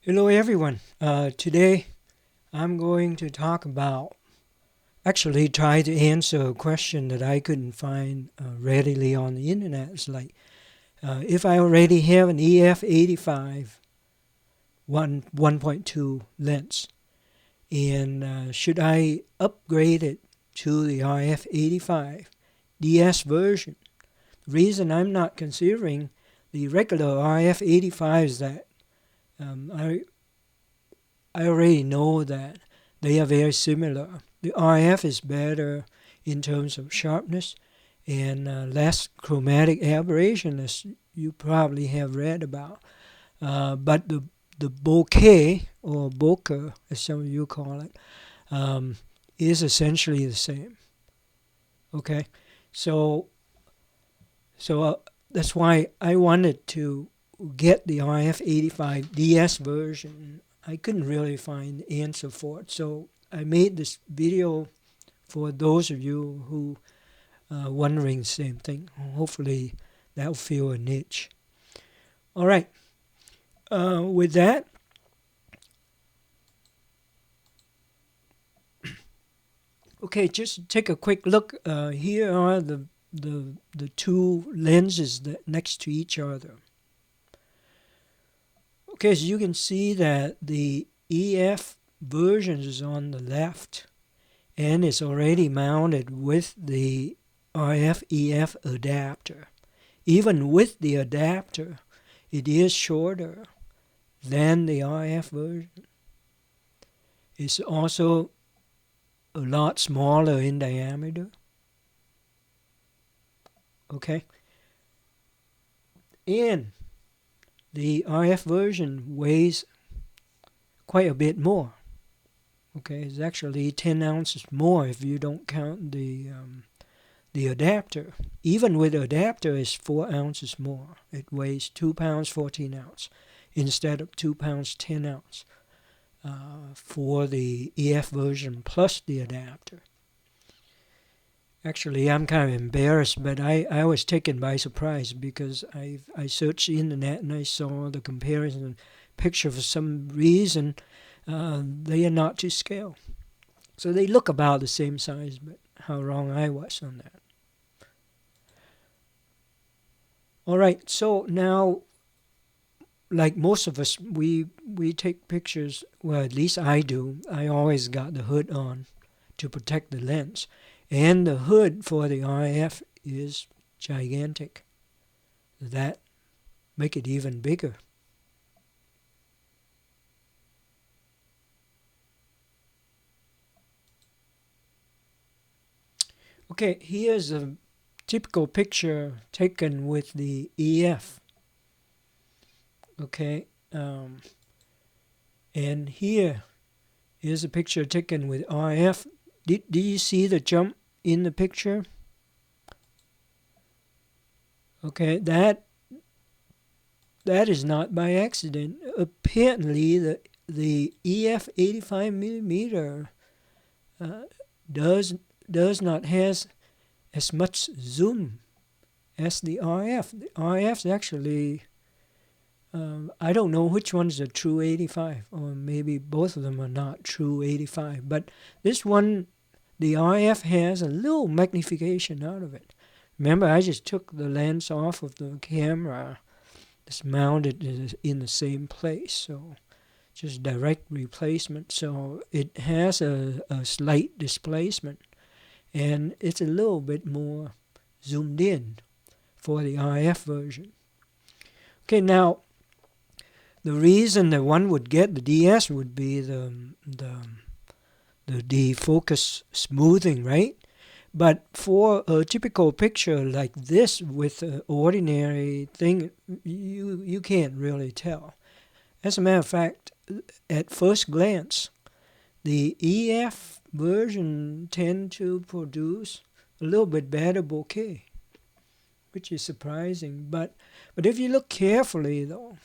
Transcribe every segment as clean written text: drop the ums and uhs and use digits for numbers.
Hello everyone. Today I'm going to talk about, actually try to answer a question that I couldn't find readily on the internet. It's like, if I already have an EF85 1.2 lens, and should I upgrade it to the RF85 DS version? The reason I'm not considering the regular RF85 is that um, I I already know that they are very similar. The RF is better in terms of sharpness and less chromatic aberration, as you probably have read about. But the bokeh, or bokeh, as some of you call it, um, is essentially the same. Okay, so so that's why I wanted to get the RF85 DS version. I couldn't really find the answer for it, so I made this video for those of you who are wondering the same thing. Hopefully that'll fill a niche. All right, with that, okay, just take a quick look. Here are the two lenses that next to each other. Okay, so you can see that the EF version is on the left and it's already mounted with the RF-EF adapter. Even with the adapter, it is shorter than the RF version. It's also a lot smaller in diameter. Okay, and the RF version weighs quite a bit more. Okay, it's actually 10 ounces more if you don't count the adapter. Even with the adapter, it's 4 ounces more. It weighs 2 pounds 14 ounce instead of 2 pounds 10 ounce for the EF version plus the adapter. Actually, I'm kind of embarrassed, but I was taken by surprise because I searched the internet and I saw the comparison picture. For some reason, they are not to scale. So they look about the same size, but how wrong I was on that. All right, so now, like most of us, we take pictures. Well, at least I do. I always got the hood on to protect the lens, and the hood for the RF is gigantic. That make it even bigger. Okay, here's a typical picture taken with the EF. Okay, and here is a picture taken with RF. Did you see the jump in the picture? Okay, that is not by accident. Apparently, the EF 85 millimeter uh, does not has as much zoom as the RF. The RF is actually, I don't know which one's a true 85, or maybe both of them are not true 85. But this one, the RF has a little magnification out of it. Remember, I just took the lens off of the camera. It's mounted in the same place, so just direct replacement. So it has a slight displacement, and it's a little bit more zoomed in for the RF version. Okay, now the reason that one would get the DS would be the defocus smoothing, right? But for a typical picture like this with an ordinary thing, you can't really tell. As a matter of fact, at first glance, the EF version tend to produce a little bit better bokeh, which is surprising. But if you look carefully, though,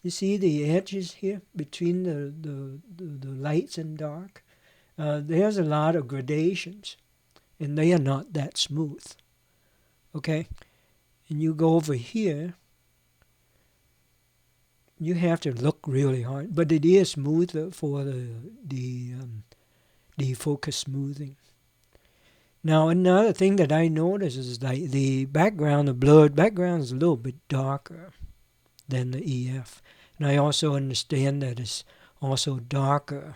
you see the edges here between the lights and dark. There's a lot of gradations, and they are not that smooth. Okay, and you go over here, you have to look really hard, but it is smoother for the defocus smoothing. Now another thing that I notice is like the background, the blurred background is a little bit darker than the EF. And I also understand that it's also darker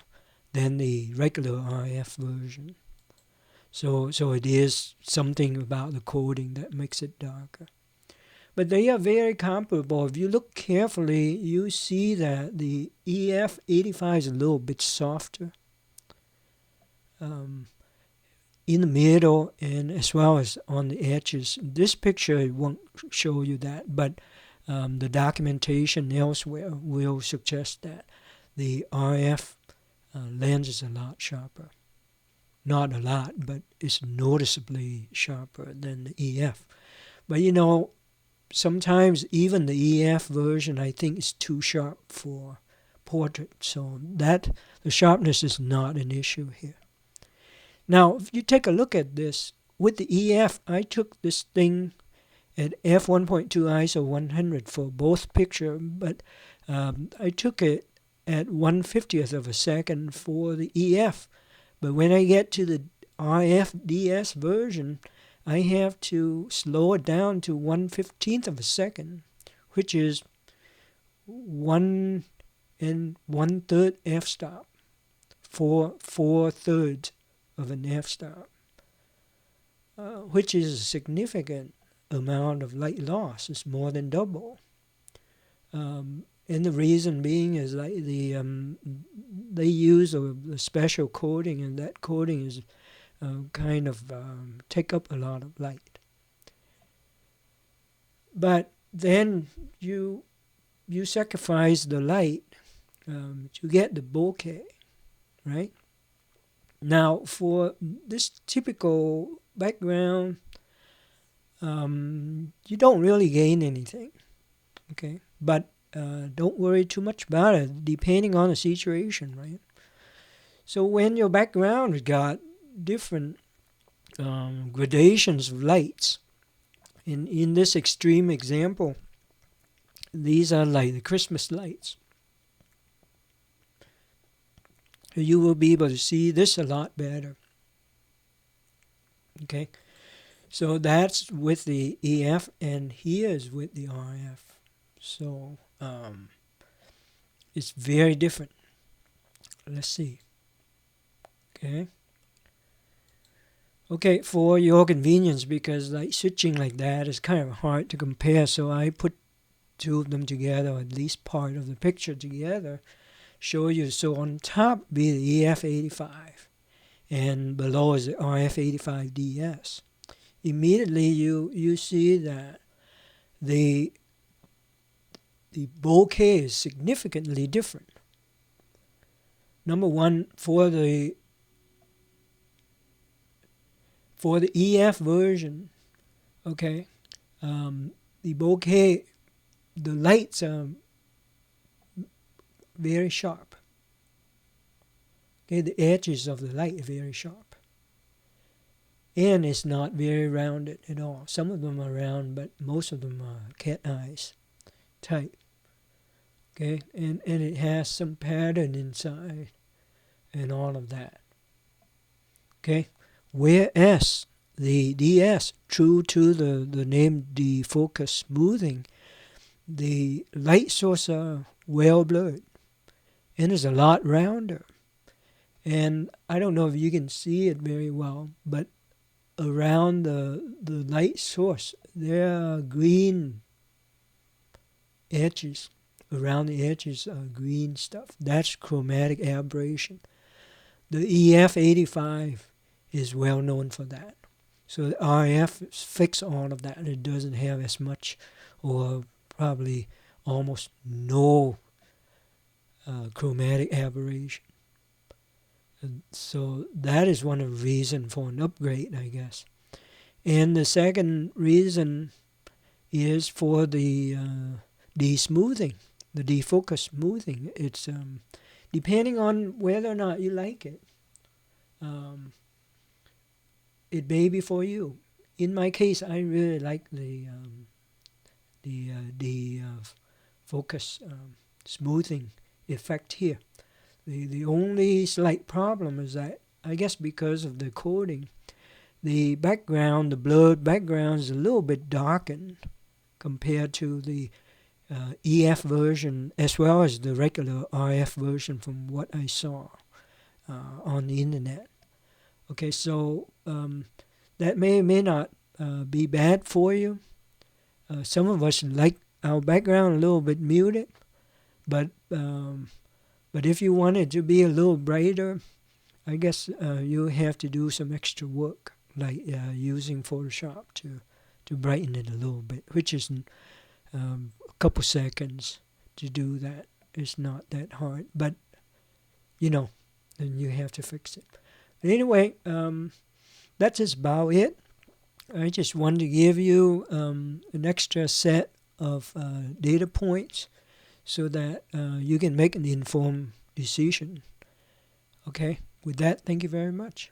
than the regular RF version. So it is something about the coding that makes it darker. But they are very comparable. If you look carefully, you see that the EF85 is a little bit softer in the middle and as well as on the edges. This picture won't show you that, but the documentation elsewhere will suggest that the RF lens is a lot sharper. Not a lot, but it's noticeably sharper than the EF. But sometimes even the EF version I think is too sharp for portrait, so that the sharpness is not an issue here. Now, if you take a look at this, with the EF, I took this thing at f1.2 ISO 100 for both picture, but I took it at 1/50th of a second for the EF. But when I get to the RF DS version, I have to slow it down to 1/15th of a second, which is 1 1/3 f-stop, 4/3 of an f-stop, which is a significant amount of light loss. It's more than double. And the reason being is like they use a special coating, and that coating is kind of take up a lot of light. But then you sacrifice the light to get the bokeh, right? Now for this typical background, you don't really gain anything, okay? But don't worry too much about it, depending on the situation, right? So when your background has got different gradations of lights, in this extreme example, these are like the Christmas lights. You will be able to see this a lot better. Okay, so that's with the EF, and here is with the RF. So it's very different. Let's see. Okay, for your convenience, because like switching like that is kind of hard to compare, so I put two of them together, or at least part of the picture together, show you. So on top be the EF85, and below is the RF85DS. Immediately you see that the bokeh is significantly different. Number one, for the EF version, okay, the bokeh, the lights are very sharp. Okay, the edges of the light are very sharp. And it's not very rounded at all. Some of them are round, but most of them are cat eyes type. Okay, and it has some pattern inside and all of that. Okay, whereas the DS, true to the name Defocus Smoothing, the light source are well blurred and is a lot rounder. And I don't know if you can see it very well, but around the light source there are green edges. Around the edges are green stuff. That's chromatic aberration. The EF85 is well known for that. So the RF fix all of that. It doesn't have as much, or probably almost no chromatic aberration. And so that is one of the reasons for an upgrade, I guess. And the second reason is for the de-smoothing, the defocus smoothing. It's depending on whether or not you like it. It may be for you. In my case, I really like the focus smoothing effect here. The only slight problem is that, I guess because of the coding, the background, the blurred background is a little bit darkened compared to the EF version as well as the regular RF version from what I saw on the internet. Okay, so that may or may not be bad for you. Some of us like our background a little bit muted, but if you want it to be a little brighter, I guess you have to do some extra work, like using Photoshop to brighten it a little bit, which is a couple seconds to do that. It's not that hard, but then you have to fix it. But anyway, that's just about it. I just wanted to give you an extra set of data points so that you can make an informed decision. Okay, with that, thank you very much.